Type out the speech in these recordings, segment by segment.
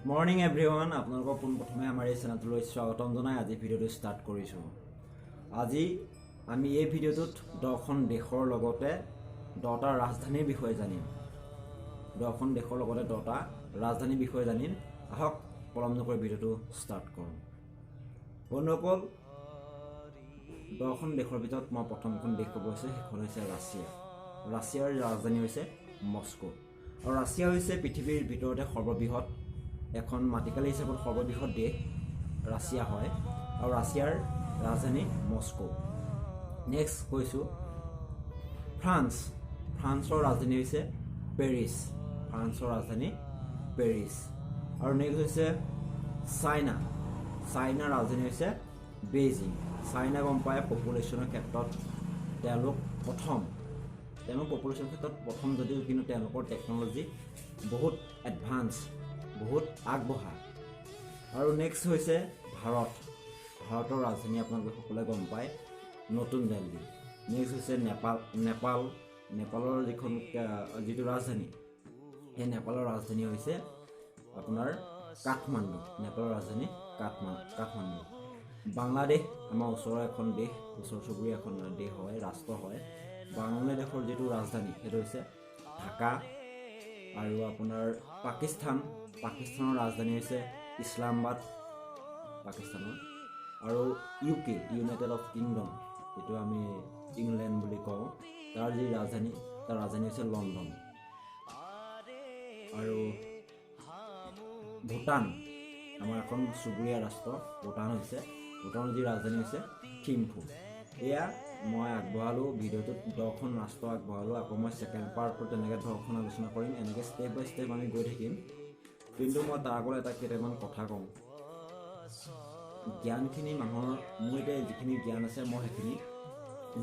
Morning everyone, আপোনালোকক পোনপ্ৰথমে আমাৰ এই চেনেলটোলৈ স্বাগতম জনাই আজি ভিডিঅ'টো ষ্টাৰ্ট কৰিছোঁ। আজি আমি এই ভিডিঅ'টোত 10খন দেশৰ লগতে 10টা ৰাজধানীৰ বিষয়ে জানিম। 10খন দেশৰ লগতে 10টা ৰাজধানীৰ বিষয়ে জানিম। আহক পলম নকৰি ভিডিঅ'টো ষ্টাৰ্ট কৰোঁ। বন্ধুসকল, 10খন দেশৰ ভিতৰত মই প্ৰথমখন দেশ ক'ব হৈছে, সেইখন হৈছে ৰাছিয়া। ৰাছিয়াৰ ৰাজধানী হৈছে মস্কো। আৰু ৰাছিয়া হৈছে পৃথিৱীৰ ভিতৰতে সৰ্ববৃহৎ এখন মাটিকালি হিচাপত সৰ্ববৃহৎ দেশ ৰাছিয়া হয়। আৰু ৰাছিয়াৰ ৰাজধানী মস্কো। নেক্সট কৈছোঁ ফ্ৰান্স। ফ্ৰান্সৰ ৰাজধানী হৈছে পেৰিছ। ফ্ৰান্সৰ ৰাজধানী পেৰিছ। আৰু নেক্সট হৈছে চাইনা। চাইনাৰ ৰাজধানী হৈছে বেইজিং। চাইনা গম পায় পপুলেশ্যনৰ ক্ষেত্ৰত তেওঁলোক প্ৰথম। তেওঁলোক পপুলেশ্যনৰ ক্ষেত্ৰত প্ৰথম যদিও কিন্তু তেওঁলোকৰ টেকন'লজি বহুত এডভান্স, বহুত আগবঢ়া। আৰু নেক্সট হৈছে ভাৰত। ভাৰতৰ ৰাজধানী আপোনালোকে সকলোৱে গম পায় নতুন দিল্লী। নেক্সট হৈছে নেপালৰ যিটো ৰাজধানী, সেই নেপালৰ ৰাজধানী হৈছে আপোনাৰ কাঠমাণ্ডু। নেপালৰ ৰাজধানী কাঠমাণ্ডু। বাংলাদেশ আমাৰ ওচৰৰ এখন দেশ, ওচৰ চুবুৰীয়া এখন দেশ হয়, ৰাষ্ট্ৰ হয়। বাংলাদেশৰ যিটো ৰাজধানী সেইটো হৈছে ঢাকা। আৰু আপোনাৰ পাকিস্তানৰ ৰাজধানী হৈছে ইছলামাবাদ, পাকিস্তানৰ। আৰু UK ইউনাইটেড অফ কিংডম, যিটো আমি ইংলেণ্ড বুলি কওঁ, তাৰ ৰাজধানী হৈছে লণ্ডন। আৰু ভূটান আমাৰ এখন চুবুৰীয়া ৰাষ্ট্ৰ। ভূটানৰ যি ৰাজধানী হৈছে থিম্ফু। এয়া মই আগবঢ়ালোঁ ভিডিঅ'টোত 10খন ৰাষ্ট্ৰ আগবঢ়ালোঁ। আকৌ মই ছেকেণ্ড পাৰ্টত তেনেকৈ 10খন আলোচনা কৰিম। এনেকৈ ষ্টেপ বাই ষ্টেপ আমি গৈ থাকিম। কিন্তু মই তাৰ আগত কেইটামান কথা কওঁ। জ্ঞানখিনি মানুহৰ, মোৰ এতিয়া যিখিনি জ্ঞান আছে মই সেইখিনি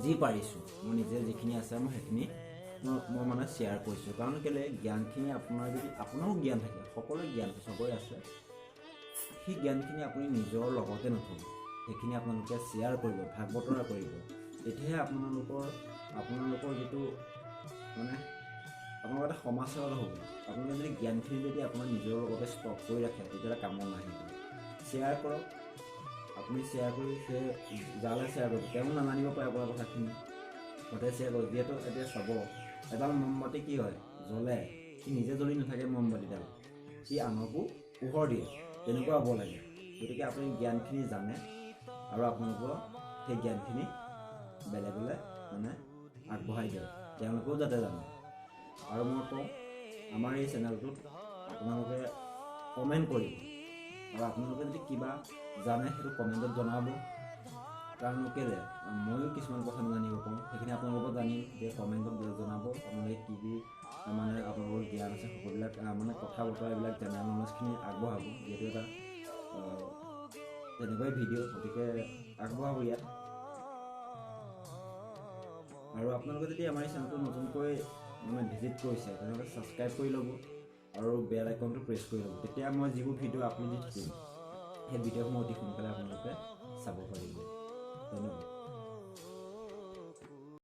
যি পাৰিছোঁ, মোৰ নিজে যিখিনি আছে মই সেইখিনি মই মানে শ্বেয়াৰ কৰিছোঁ। কাৰণ কেলৈ জ্ঞানখিনি আপোনাৰ যদি আপোনাৰো জ্ঞান থাকে, সকলোৰে জ্ঞান চবৰে আছে, সেই জ্ঞানখিনি আপুনি নিজৰ লগতে নথব, সেইখিনি আপোনালোকে শ্বেয়াৰ কৰিব, ভাগ বতৰা কৰিব। তেতিয়াহে আপোনালোকৰ যিটো মানে আপোনালোকৰ এটা সমাজ সেৱা হ'ব। আপোনালোকে যদি জ্ঞানখিনি যদি আপোনাৰ নিজৰ লগতে ষ্টক কৰি ৰাখে, তেতিয়াহ'লে কামত নাহিব। শ্বেয়াৰ কৰক। আপুনি শ্বেয়াৰ কৰি যালে শ্বেয়াৰ কৰক, তেওঁ নাজানিব পাৰে আপোনাৰ কথাখিনি, গতিকে শ্বেয়াৰ কৰক। যিহেতু এতিয়া চাব, এডাল মমবাতি কি হয়, জ্বলে, সি নিজে জ্বলি নাথাকে মমবাতিডাল, সি আনকো পোহৰ দিয়ে। তেনেকুৱা হ'ব লাগে। গতিকে আপুনি জ্ঞানখিনি জানে আৰু আপোনালোকৰ সেই জ্ঞানখিনি বেলেগলৈ মানে আগবঢ়াই দিয়ক, তেওঁলোকেও যাতে জানে। আৰু মই কওঁ, আমাৰ এই চেনেলটোত আপোনালোকে কমেণ্ট কৰিব। আৰু আপোনালোকে যদি কিবা জানে সেইটো কমেণ্টত জনাব। কাৰণ কেলৈ ময়ো কিছুমান কথা নাজানিব পাৰোঁ, সেইখিনি আপোনালোকক জানিম যে কমেণ্টত জনাব। আপোনালোকে কি মানে আপোনালোকৰ জ্ঞান আছে সকলোবিলাক মানে কথা বতৰা এইবিলাক জেনেৰেল নলেজখিনি আগবঢ়াব। যিহেতু এটা তেনেকুৱাই ভিডিঅ', গতিকে আগবঢ়াব ইয়াত। আৰু আপোনালোকে যদি আমাৰ এই চেনেলটো নতুনকৈ মানে ভিজিট কৰিছে, তেনেহ'লে ছাবস্ক্ৰাইব কৰি ল'ব আৰু বেল আইকনটো প্ৰেছ কৰি ল'ব। তেতিয়া মই যিবোৰ ভিডিঅ' আপলোড দি থাকিম, সেই ভিডিঅ'সমূহ অতি সোনকালে আপোনালোকে চাব পাৰিব। ধন্যবাদ।